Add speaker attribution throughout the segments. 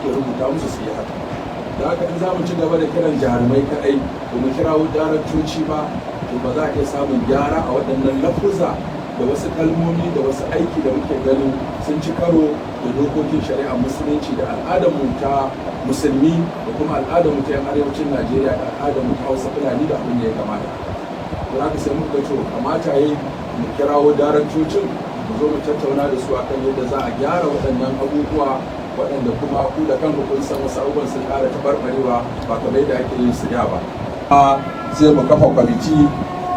Speaker 1: ake rubuta musu su yi haka. Da haka in za mu ci gaba da kiran jarumai kaɗai ba mu kirawo daraktoci ba, to ba za a iya samun gyara a waɗannan lafuza da wasu kalmomi da wasu aiki da muke ganin sun ci karo da dokokin shari'a musulunci da al'adarmu ta musulmi da kuma al'adarmu ta yan arewacin Najeriya da al'adarmu ta Hausa Fulani da abin da ya kamata. Don haka sai muka ce kamata yayi mu kirawo daraktocin mu zo mu tattauna da su akan yadda za a gyara waɗannan abubuwa waɗanda kuma ku da kanku kun san wasu abubuwan sun ƙara tabarbarewa ba kamar yadda ake yin su da ba. Sai mu kafa kwamiti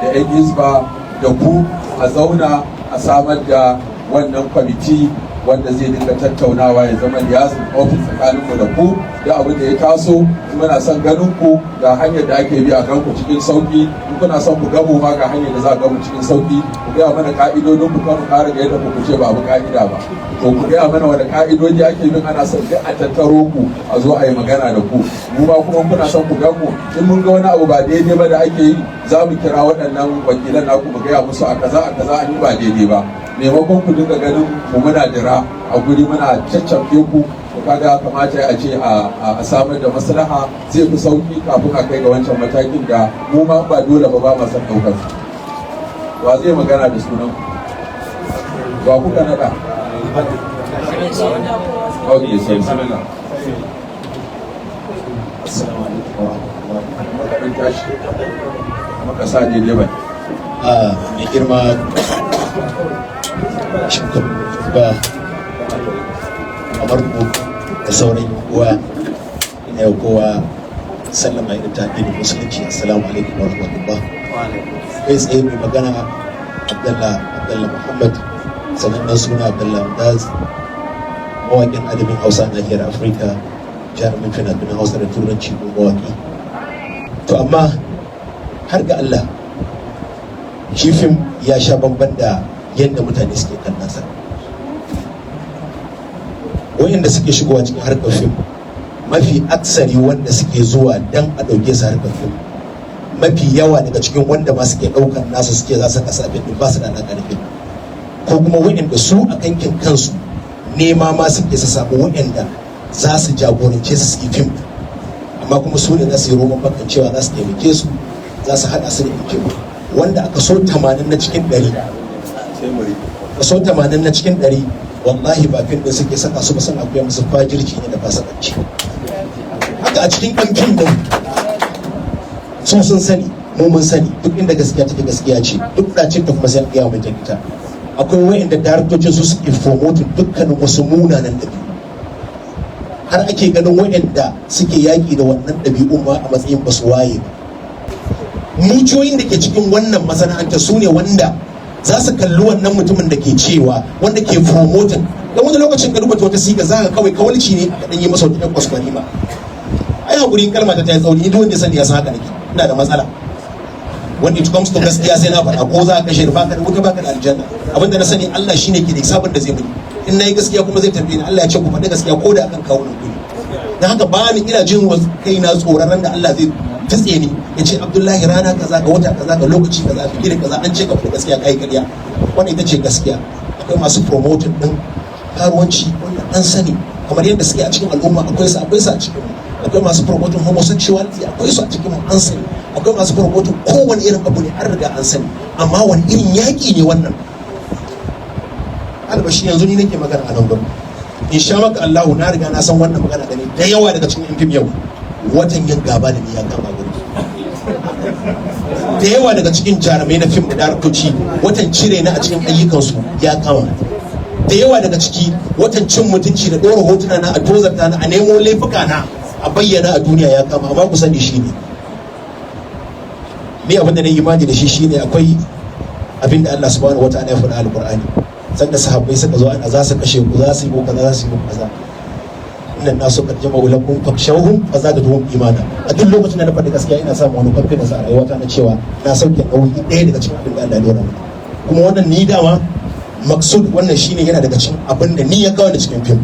Speaker 1: da 'yan hizba da ku a zauna a samar da wannan kwamiti wanda zai dinga tattaunawa ya zama liaison office tsakaninmu da ku da abin da ya taso. Muna son ganin ku ga hanyar da ake bi a ganku cikin sauki, in kuna son ku gamu ma ga hanyar da za a gamu cikin sauki. Ku gaya mana ka'idodin ku, kan ƙara ga yadda ku ce ba abu ka'ida ba, to ku gaya mana wani ka'idoji ake bin ana son duk a tattaro ku a zo a yi magana da ku. Mu ma kuma kuna son ku gamu, in mun ga wani abu ba daidai ba da ake yi za mu kira waɗannan wakilan naku mu gaya musu a kaza an yi ba daidai ba, maimakon ku dinga ganin mu muna jira a guri muna caccamfe ku. Kaga kamata a ce a samar da maslaha zai fi sauki kafin a kai ga wancan matakin da mu ma ba dole ba ma san daukar. Wa zai magana da sunan wa kuka nada? Okay, sai bismillah. Assalamu alaikum wa rahmatullahi wa barakatuh. Maka sa ne dai bai.
Speaker 2: Mai girma shugaba kamar ku da sauran uwa ina yau kowa sallama irin ta addinin musulunci. Assalamu alaikum wa rahmatullah. Kai tsaye mai magana Abdallah Muhammad, sanannen suna Abdallah Mdaz, mawaƙin adamin Hausa na nahiyar Afirka, jarumin fina-finan Hausa da Turanci ko mawaƙi. To amma har ga Allah shi fim ya sha bamban da yadda mutane suke kan nasa. Wayanda suke shigowa cikin harkar fim, mafi aksari wanda suke zuwa dan a ɗauke su harkar fim, mafi yawa daga cikin wanda ma suke ɗaukar nasa suke za su kasa abin ba su da alaƙa da fim, ko kuma wayanda su a kankin kansu nema ma suke su samu wayanda za su jagorance su yi fim, amma kuma su ne za su yi roman bakan cewa za su taimake su, za su haɗa su da fim, wanda aka so 80 na cikin 100 kaso 80 na cikin 100 wallahi ba fim da suke saka su ba, suna koya musu fajirci ne da fasakanci. Haka a cikin kan fim din su sun sani, mu mun sani, duk inda gaskiya take gaskiya ce, duk ɗacin ta kuma sai an gaya mai ita. Akwai wa'inda daraktocin su suke promoting dukkanin wasu munanan ɗabi'u, har ake ganin wa'inda suke yaƙi da wannan ɗabi'un ma a matsayin ba su waye ba. Muciyoyin da ke cikin wannan masana'anta su ne wanda za su kalli wannan mutumin da ke cewa, wanda ke promoting. Don wani lokacin ka rubuta wata siga za ka kawai kawalci ne a ɗan yi masa wata kwaskwari ba. Ai haƙuri kalma ta yi tsauri, duk wanda ya sani ya san haka nake, ina da matsala. When it comes to gaskiya sai na faɗa, ko za ka kashe baka da wuta baka da aljanna. Abinda na sani Allah shine ke da sabon da zai muni. In nayi gaskiya kuma zai tambaye ni, Allah ya ce ku faɗi gaskiya ko da akan kawo nan guri. Dan haka ba ni ina jin kaina tsoron da Allah zai tutse ni ya ce Abdullahi rana kaza ga wata kaza ga lokaci kaza fikiri kaza an ce ka faɗi gaskiya kai ƙarya. Wannan ita ce gaskiya. Akwai masu promoting din karuwanci wannan an sani, kamar yadda suke a cikin al'umma akwai su a cikin mu. Akwai masu promoting homosexuality akwai su a cikin mu an sani. Akwai masu promoting kowane irin abu ne an riga an sani, amma wani irin yaƙi ne wannan? Albashi yanzu ni nake magana a nan gurin, in sha maka Allahu na riga na san wannan magana da ne da yawa daga cikin fim yau watan yin gaba da ni ya kama gurin. Da yawa daga cikin jarumai na fim da daraktoci watan cire na a cikin ayyukansu ya kama. Da yawa daga ciki watan cin mutunci da ɗora hotuna na a tozarta na a nemo laifuka na a bayyana a duniya ya kama. Amma ku sani shi ne ni abin da na imani da shi shine akwai abin da Allah subhanahu wataala ya faɗa alqur'ani, sanda sahabbai suka zo ana za su kashe ku, za su yi ku kaza, za su yi ku kaza, inna nasu qad jama'u lakum fakshawhum fazadatuhum imana. A duk lokacin da na faɗi gaskiya ina samun wani confidence a rayuwata na cewa na sauke nauyi ɗaya daga cikin abin da Allah ya dora mu. Kuma wannan ni dama maksud wannan shine yana daga cikin abin da ni ya kawo da cikin fim.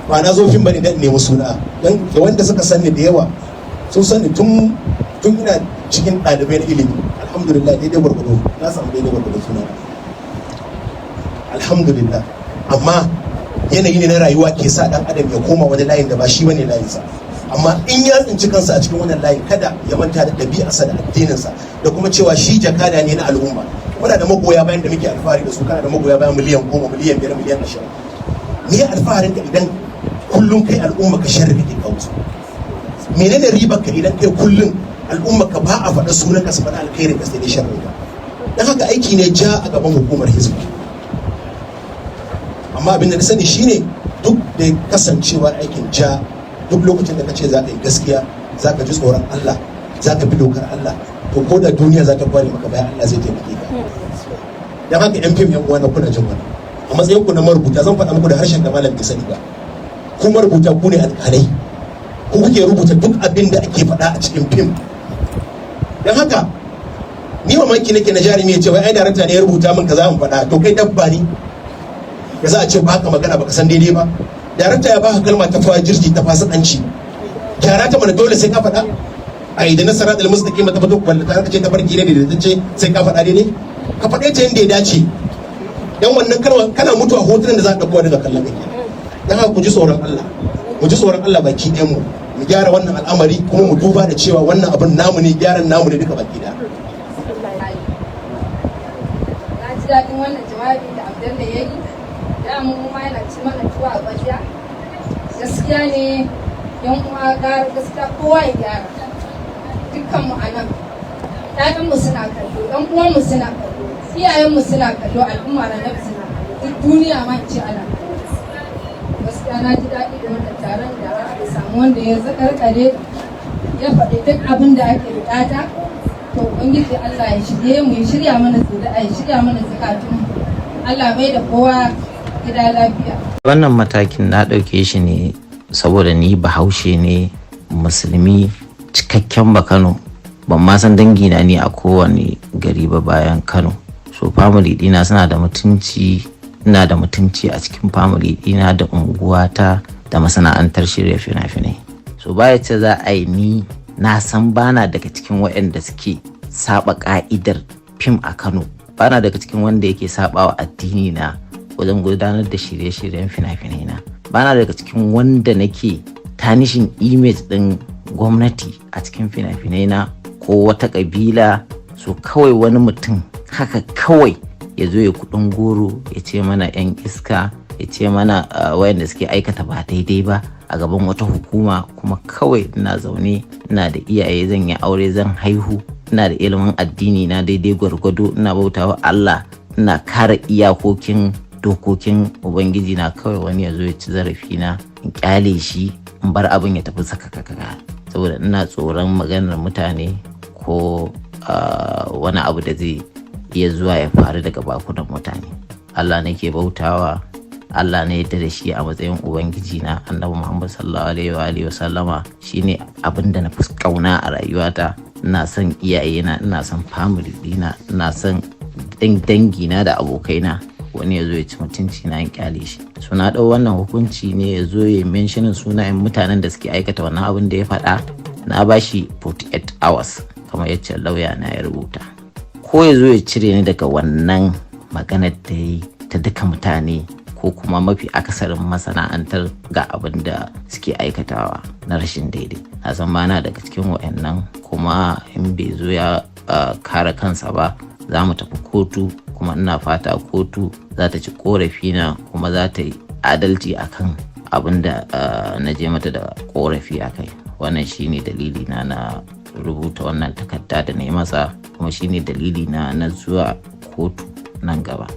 Speaker 2: Ba na zo fim bane dan nemi suna, dan da wanda suka sani da yawa sun sani tun ina cikin ɗalibai na ilimi. Alhamdulillah daidai gwargwado na samu daidai gwargwado suna, alhamdulillah. Amma yanayi ne na rayuwa ke sa dan adam ya koma wani layin da ba shi bane layinsa. Amma in ya tsinci kansa a cikin wannan layin, kada ya manta da ɗabi'arsa da addininsa da kuma cewa shi jakada ne na al'umma. Muna da magoya bayan da muke alfahari da su, kana da magoya bayan miliyan 10, miliyan 5, miliyan 20. Me ya alfaharin ka idan kullum kai al'umma ka sharri kake kawo su? Menene ribar ka idan kai kullum al'umma ka ba a faɗa sunan ka su faɗa alkhairin ka sai dai sharri ka? Dan haka aiki ne ja a gaban hukumar hizba. Amma abin da na sani shine duk da kasancewar aikin ja, duk lokacin da ka ce za ka yi gaskiya, za ka ji tsoron Allah, za ka bi dokar Allah, to ko da duniya za ta kware maka bayan Allah zai taimake ka. Dan haka yan fim yan uwana kuna jin wani a matsayin ku na marubuta, zan faɗa muku da harshen da malam bai sani ba. Ku marubuta ku ne alƙalai, ku kuke rubuta duk abin da ake faɗa a cikin fim. Dan haka ni mamaki nake na jarumi ya ce wai ai darakta ne ya rubuta min kaza in faɗa, to kai dabba ne ya za a ce ba ka magana baka san daidai ba. Darakta ya baka kalma ta fajirci ta fasikanci, gyara ta mana dole sai ka faɗa. A idan na sarat al-mustaqim ta fito kwalla ta ce ta farki ne da ce sai ka faɗa daidai, ka faɗe ta yadda ya dace. Dan wannan kalma kana mutuwa hotunan da za ka dauko daga kallon kake. Dan haka ku ji tsoron Allah, mu ji tsoron Allah baki ɗayan mu gyara wannan al'amari, kuma mu duba da cewa wannan abin namu ne, gyaran namu ne duka baki ɗaya.
Speaker 3: Na ji daɗin wannan jawabi da Abdalla ya yi. Da mu ma yana ci mana tuwa a ƙwarya. Gaskiya ne yan uwa gara gaskiya kowa ya gyara. Dukkan mu anan ɗayan mu suna kallo, ɗan uwan mu suna kallo, iyayen mu suna kallo, al'umma na nabi suna kallo, duk duniya ma ce ana kallo. Gaskiya na ji daɗi da wannan taron da aka samu wanda ya zakarkare ya faɗi duk abin da ake buƙata. To ubangiji Allah ya shirye mu, ya shirya mana zuri'a, ya shirya mana zakatun. Allah bai da kowa gida lafiya.
Speaker 4: Wannan matakin na ɗauke shi ne saboda ni bahaushe ne, musulmi cikakken ba Kano, ban ma san dangina ni a kowane gari ba bayan Kano. So family dina suna da mutunci, ina da mutunci a cikin family dina da unguwata da masana'antar shirya fina-finai. So baya ce za a yi ni na san bana daga cikin waɗanda suke saba ka'idar fim a Kano, bana daga cikin wanda yake saba wa addini na wajen gudanar da shirye-shiryen fina-finai na, bana daga cikin wanda nake tanishin image din gwamnati a cikin fina-finai na ko wata kabila. So kawai wani mutum haka kawai ya zo ya kudin goro ya ce mana yan iska, ya ce mana wayanda suke aikata ba daidai ba a gaban wata hukuma, kuma kawai ina zaune ina da iyaye, zan yi aure, zan haihu, ina da ilimin addini na daidai gwargwado, ina bautawa Allah, ina kare iyakokin dokokin ubangiji na, kawai wani ya zo ya ci zarafi na in kyale shi in bar abin ya tafi sakakaka saboda ina tsoron maganar mutane ko wani abu da zai iya zuwa ya faru daga bakunan mutane. Allah nake bautawa, Allah ne ya da shi a matsayin ubangiji na. Annabi Muhammad sallallahu alaihi wa sallama shine abin da na fi kauna a rayuwata. Ina son iyayena, ina son family dina, ina son dangina da abokaina. Wani ya zo ya ci mutunci na kyale shi. So na ɗau wannan hukunci ne ya zo ya mentionin sunayen mutanen da suke aikata wannan abin da ya faɗa. Na bashi 48 hours kamar yacce lauya na ya rubuta, ko ya zo ya cire ni daga wannan maganar da ya yi ta duka mutane, ko kuma mafi akasarin masana'antar ga abin da suke aikatawa na rashin daidai. Na san bana daga cikin wa'annan, kuma in bai zo ya kare kansa ba za mu tafi kotu, kuma ina fata kotu za ta ci korafi na kuma za ta yi adalci akan abin da na je mata da korafi a kai. Wannan shine dalili na rubuta wannan takarda da na yi masa, kuma shine dalili na zuwa kotu nan gaba.